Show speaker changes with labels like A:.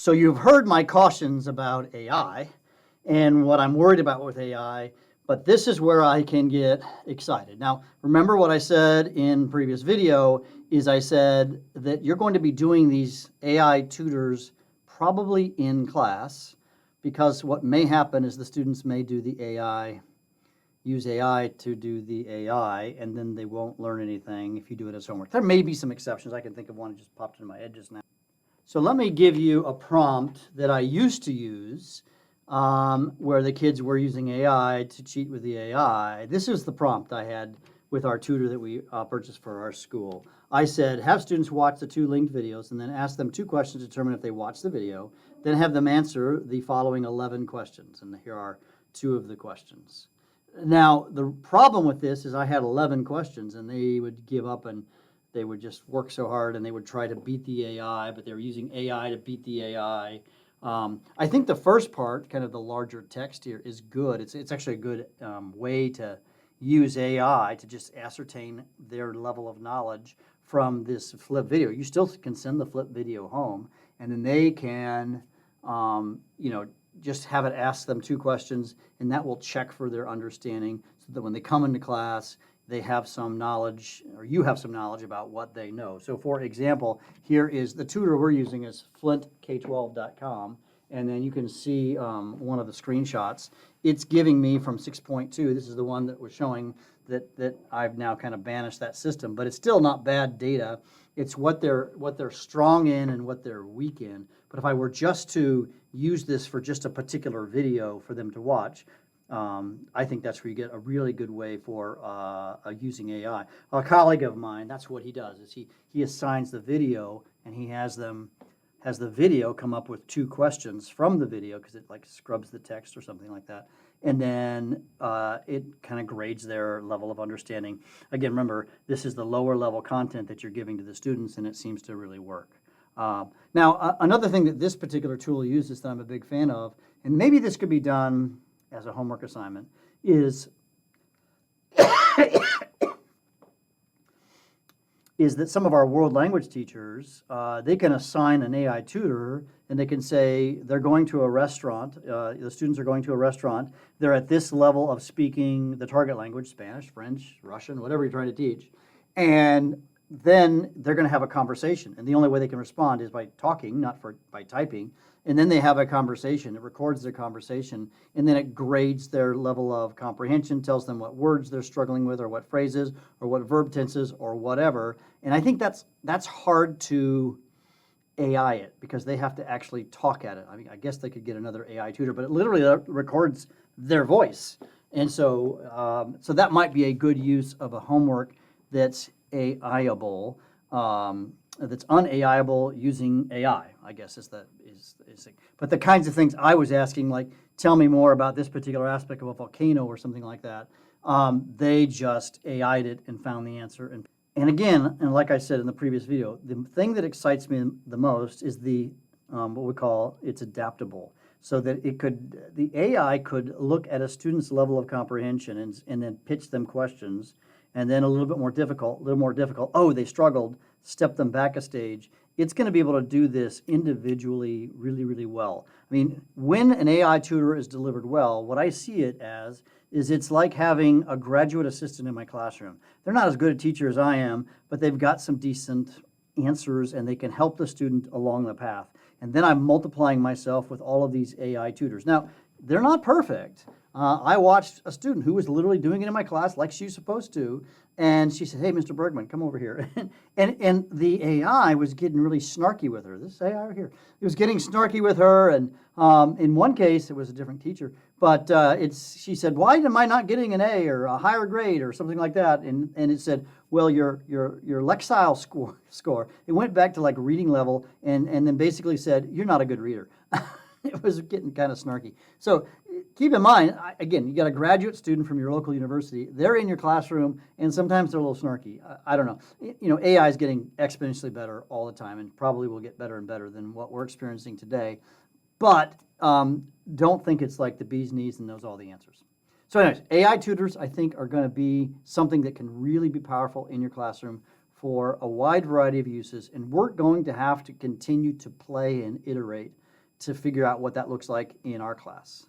A: So you've heard my cautions about AI and what I'm worried about with AI, but this is where I can get excited. Now, remember what I said in previous video is I said that you're going to be doing these AI tutors probably in class, because what may happen is the students may do the AI, use AI to do the AI, and then they won't learn anything if you do it as homework. There may be some exceptions. I can think of one that just popped into my head just now. So let me give you a prompt that I used to use where the kids were using AI to cheat with the AI. This is the prompt I had with our tutor that we purchased for our school. I said, have students watch the 2 linked videos and then ask them 2 questions to determine if they watched the video, then have them answer the following 11 questions. And here are 2 of the questions. Now, the problem with this is I had 11 questions and they would give up and they would just work so hard and they would try to beat the AI, but they were using AI to beat the AI. I think the first part, kind of the larger text here, is good. It's actually a good way to use AI to just ascertain their level of knowledge from this flip video. You still can send the flip video home, and then they can, just have it ask them 2 questions, and that will check for their understanding so that when they come into class, they have some knowledge, or you have some knowledge about what they know. So for example, here is the tutor we're using is flintk12.com, and then you can see one of the screenshots. It's giving me from 6.2, this is the one that was showing that I've now kind of banished that system, but it's still not bad data. It's what they're strong in and what they're weak in. But if I were just to use this for just a particular video for them to watch, I think that's where you get a really good way for using AI. A colleague of mine, that's what he does, is he assigns the video and he has the video come up with 2 questions from the video, because it like scrubs the text or something like that. And then it kind of grades their level of understanding. Again, remember, this is the lower level content that you're giving to the students, and it seems to really work. Now, another thing that this particular tool uses that I'm a big fan of, and maybe this could be done as a homework assignment, is that some of our world language teachers, they can assign an AI tutor, and they can say they're going to a restaurant, the students are going to a restaurant, they're at this level of speaking the target language, Spanish, French, Russian, whatever you're trying to teach, and then they're going to have a conversation, and the only way they can respond is by talking, not by typing. And then they have a conversation. It records their conversation, and then it grades their level of comprehension, tells them what words they're struggling with, or what phrases, or what verb tenses, or whatever. And I think that's hard to AI it, because they have to actually talk at it. I mean, I guess they could get another AI tutor, but it literally records their voice. And so, so that might be a good use of a homework that's AI-able. That's un-AI-able using AI, I guess is but the kinds of things I was asking, like, tell me more about this particular aspect of a volcano or something like that, they just AI'd it and found the answer. And again, and like I said in the previous video, the thing that excites me the most is the what we call it's adaptable, so that the AI could look at a student's level of comprehension and then pitch them questions, and then a little more difficult, oh, they struggled, step them back a stage. It's going to be able to do this individually really, really well. I mean, when an AI tutor is delivered well, what I see it as is it's like having a graduate assistant in my classroom. They're not as good a teacher as I am, but they've got some decent answers and they can help the student along the path. And then I'm multiplying myself with all of these AI tutors. Now, they're not perfect. I watched a student who was literally doing it in my class like she's supposed to, and she said, hey, Mr. Bergmann, come over here. and the AI was getting really snarky with her. This AI right here. It was getting snarky with her, and in one case, it was a different teacher, but she said, why am I not getting an A or a higher grade or something like that? And it said, well, your Lexile score. It went back to like reading level, and then basically said, you're not a good reader. It was getting kind of snarky. So keep in mind, again, you got a graduate student from your local university. They're in your classroom, and sometimes they're a little snarky. I don't know. You know, AI is getting exponentially better all the time, and probably will get better and better than what we're experiencing today. But don't think it's like the bee's knees and knows all the answers. So anyways, AI tutors, I think, are going to be something that can really be powerful in your classroom for a wide variety of uses, and we're going to have to continue to play and iterate to figure out what that looks like in our class.